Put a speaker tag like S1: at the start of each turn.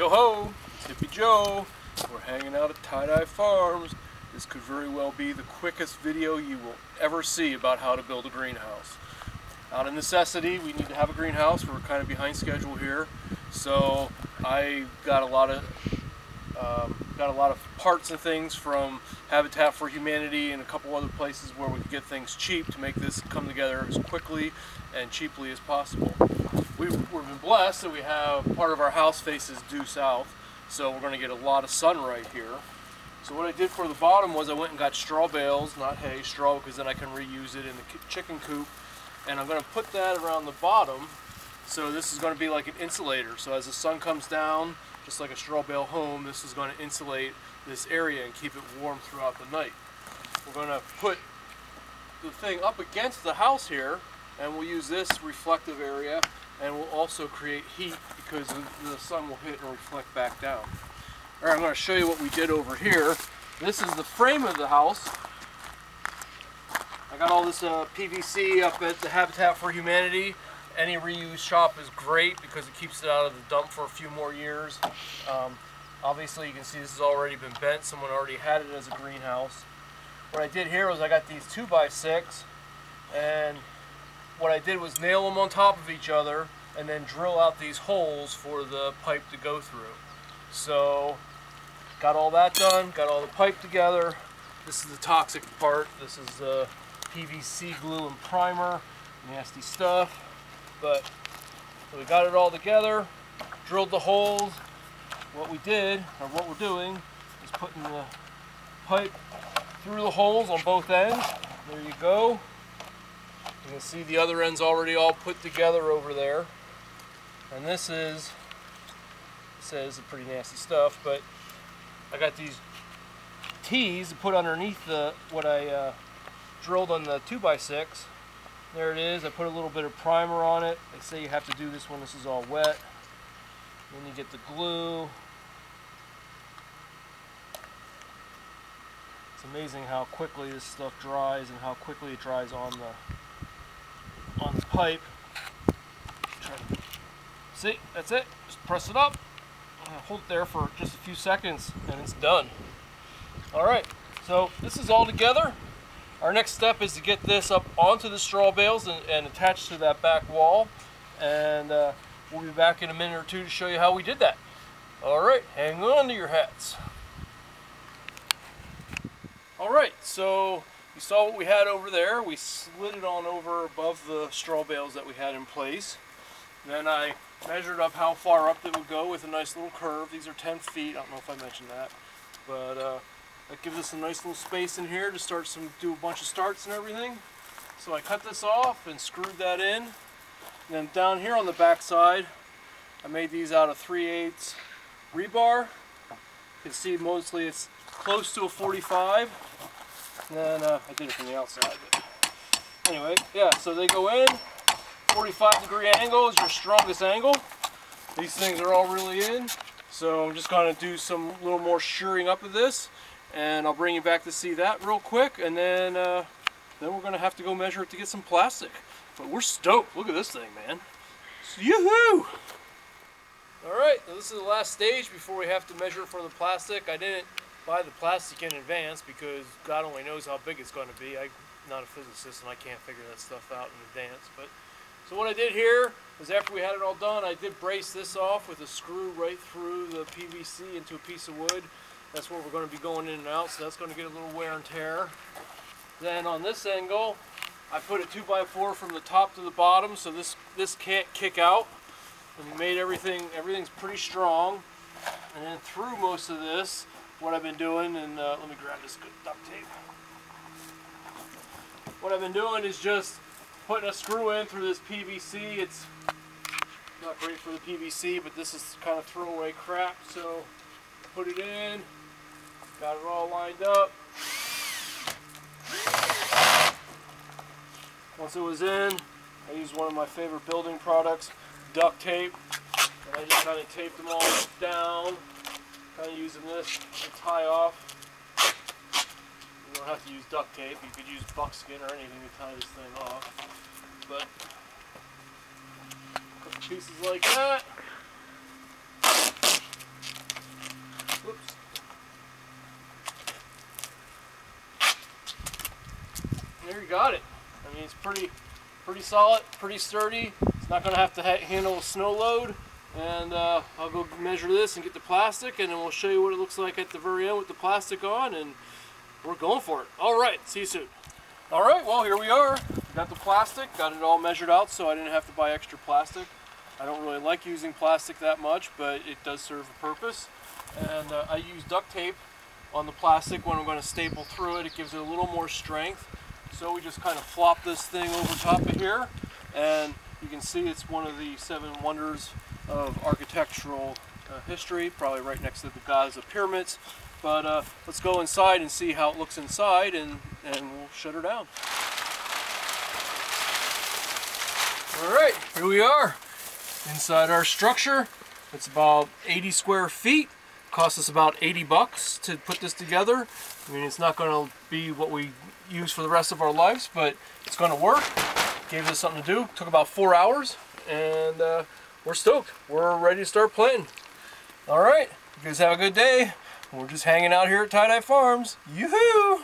S1: Yo ho, it's Hippie Joe. We're hanging out at Tie-Dye Farms. This could very well be the quickest video you will ever see about how to build a greenhouse. Out of necessity, we need to have a greenhouse. We're kind of behind schedule here, so I got a lot of parts and things from Habitat for Humanity and a couple other places where we could get things cheap to make this come together as quickly and cheaply as possible. We've been blessed that we have part of our house faces due south, so we're going to get a lot of sun right here. So what I did for the bottom was I went and got straw bales, not hay, straw, because then I can reuse it in the chicken coop. And I'm going to put that around the bottom, so this is going to be like an insulator. So as the sun comes down, just like a straw bale home, this is going to insulate this area and keep it warm throughout the night. We're going to put the thing up against the house here, and we'll use this reflective area, and we'll also create heat because the sun will hit and reflect back down. All right, I'm going to show you what we did over here. This is the frame of the house. I got all this PVC up at the Habitat for Humanity. Any reuse shop is great because it keeps it out of the dump for a few more years. Obviously you can see this has already been bent. Someone already had it as a greenhouse. What I did here was I got these 2x6, and what I did was nail them on top of each other and then drill out these holes for the pipe to go through. So got all that done, got all the pipe together. This is the toxic part. This is the PVC glue and primer, nasty stuff. But so we got it all together, drilled the holes. What we did, or what we're doing, is putting the pipe through the holes on both ends. There you go. You can see the other end's already all put together over there. And this says pretty nasty stuff, but I got these T's to put underneath what I drilled on the 2x6. There it is. I put a little bit of primer on it. They say you have to do this when this is all wet. Then you get the glue. It's amazing how quickly this stuff dries and how quickly it dries on the pipe. See, that's it. Just press it up. Hold it there for just a few seconds and it's done. Alright, so this is all together. Our next step is to get this up onto the straw bales and attach to that back wall. And we'll be back in a minute or two to show you how we did that. Alright, hang on to your hats. Alright, so you saw what we had over there. We slid it on over above the straw bales that we had in place. Then I measured up how far up it would go with a nice little curve. These are 10 feet. I don't know if I mentioned that. But that gives us a nice little space in here to do a bunch of starts and everything. So I cut this off and screwed that in. And then down here on the back side, I made these out of 3/8 rebar. You can see mostly it's close to a 45. And then I did it from the outside. But anyway, yeah, so they go in. 45-degree angle is your strongest angle. These things are all really in. So I'm just going to do some little more shoring up of this. And I'll bring you back to see that real quick, and then we're going to have to go measure it to get some plastic. But we're stoked. Look at this thing, man. Yoo-hoo! Alright, so this is the last stage before we have to measure for the plastic. I didn't buy the plastic in advance because God only knows how big it's going to be. I'm not a physicist and I can't figure that stuff out in advance. So what I did here was after we had it all done, I did brace this off with a screw right through the PVC into a piece of wood. That's where we're going to be going in and out, so that's going to get a little wear and tear. Then on this angle, I put a 2x4 from the top to the bottom, so this can't kick out. And made everything's pretty strong. And then through most of this, what I've been doing, and let me grab this good duct tape. What I've been doing is just putting a screw in through this PVC. It's not great for the PVC, but this is kind of throwaway crap, so put it in. Got it all lined up. Once it was in, I used one of my favorite building products, duct tape. And I just kind of taped them all down. Kind of using this to tie off. You don't have to use duct tape. You could use buckskin or anything to tie this thing off. But a couple pieces like that. got it. I mean, it's pretty solid, pretty sturdy. It's not going to have to handle a snow load. And I'll go measure this and get the plastic, and then we'll show you what it looks like at the very end with the plastic on, and we're going for it. All right, see you soon. All right, well, here we are. Got the plastic, got it all measured out so I didn't have to buy extra plastic. I don't really like using plastic that much, but it does serve a purpose. And I use duct tape on the plastic when I'm going to staple through it. It gives it a little more strength. So we just kind of flop this thing over top of here, and you can see it's one of the 7 wonders of architectural history, probably right next to the Giza pyramids. But let's go inside and see how it looks inside, and we'll shut her down. All right, here we are inside our structure. It's about 80 square feet. Cost us about 80 bucks to put this together. I mean, it's not going to be what we use for the rest of our lives, but it's going to work. Gave us something to do. Took about 4 hours, and we're stoked. We're ready to start planting. All right, you guys have a good day. We're just hanging out here at Tie Dye Farms. Yoo-hoo!